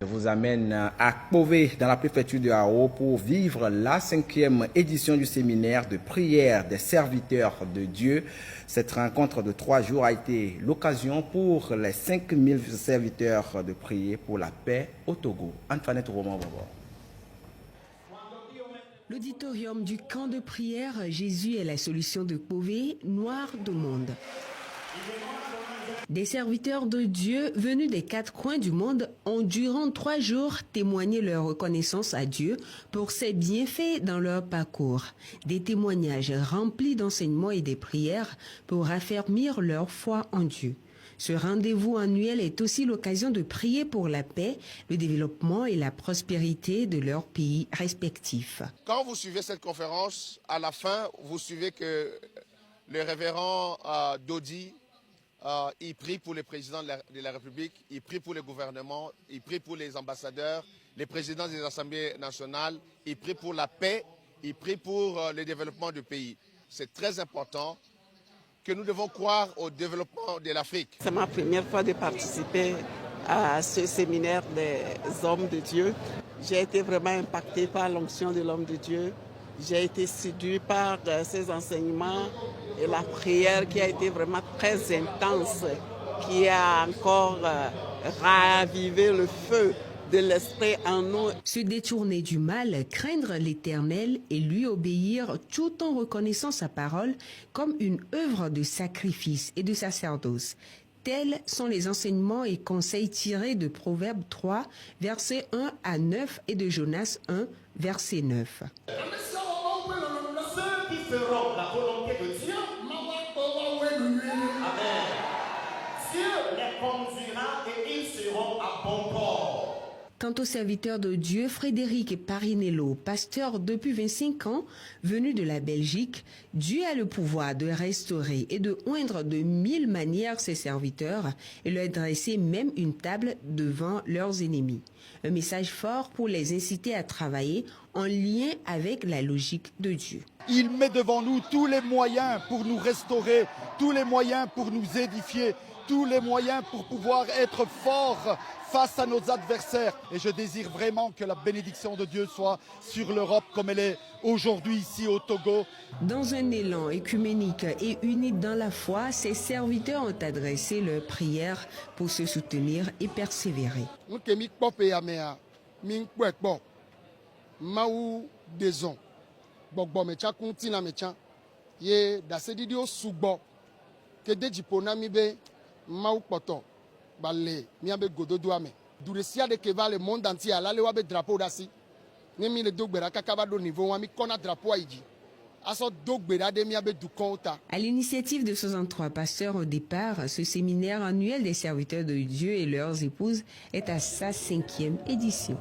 Je vous amène à Pové, dans la préfecture de Hao, pour vivre la 5e édition du séminaire de prière des serviteurs de Dieu. Cette rencontre de 3 jours a été l'occasion pour les 5000 serviteurs de prier pour la paix au Togo. Antoinette Roman. L'auditorium du camp de prière Jésus est la solution de Pové, Noir du monde. Des serviteurs de Dieu venus des 4 coins du monde ont durant 3 jours témoigné leur reconnaissance à Dieu pour ses bienfaits dans leur parcours. Des témoignages remplis d'enseignements et des prières pour affermir leur foi en Dieu. Ce rendez-vous annuel est aussi l'occasion de prier pour la paix, le développement et la prospérité de leurs pays respectifs. Quand vous suivez cette conférence, à la fin, vous suivez que le révérend Dodi, il prie pour les présidents de la République, il prie pour les gouvernements, il prie pour les ambassadeurs, les présidents des assemblées nationales, il prie pour la paix, il prie pour le développement du pays. C'est très important que nous devons croire au développement de l'Afrique. C'est ma première fois de participer à ce séminaire des hommes de Dieu. J'ai été vraiment impacté par l'onction de l'homme de Dieu. J'ai été séduit par ses enseignements et la prière qui a été vraiment très intense, qui a encore ravivé le feu de l'esprit en nous. Se détourner du mal, craindre l'Éternel et lui obéir tout en reconnaissant sa parole comme une œuvre de sacrifice et de sacerdoce. Tels sont les enseignements et conseils tirés de Proverbes 3, versets 1 à 9 et de Jonas 1, verset 9. Ceux qui feront la volonté de Dieu, Amen. Dieu les conduira et ils seront à bon port. Quant au serviteur de Dieu, Frédéric Parinello, pasteur depuis 25 ans, venu de la Belgique, Dieu a le pouvoir de restaurer et de oindre de 1000 manières ses serviteurs et leur dresser même une table devant leurs ennemis. Un message fort pour les inciter à travailler en lien avec la logique de Dieu. Il met devant nous tous les moyens pour nous restaurer, tous les moyens pour nous édifier, tous les moyens pour pouvoir être forts face à nos adversaires. Et je désire vraiment que la bénédiction de Dieu soit sur l'Europe comme elle est aujourd'hui ici au Togo. Dans un élan écuménique et uni dans la foi, ces serviteurs ont adressé leurs prières pour se soutenir et persévérer. balé miabe gododo ame duresia de keva le monde entier ala le wabe drapeau dasi ne mi le dogbera kakaba do niveau wa mi kona drapeau aiji aso dogbera de miabe du konta. À l'initiative de 63 pasteurs au départ, ce séminaire annuel des serviteurs de Dieu et leurs épouses est à sa 5e édition.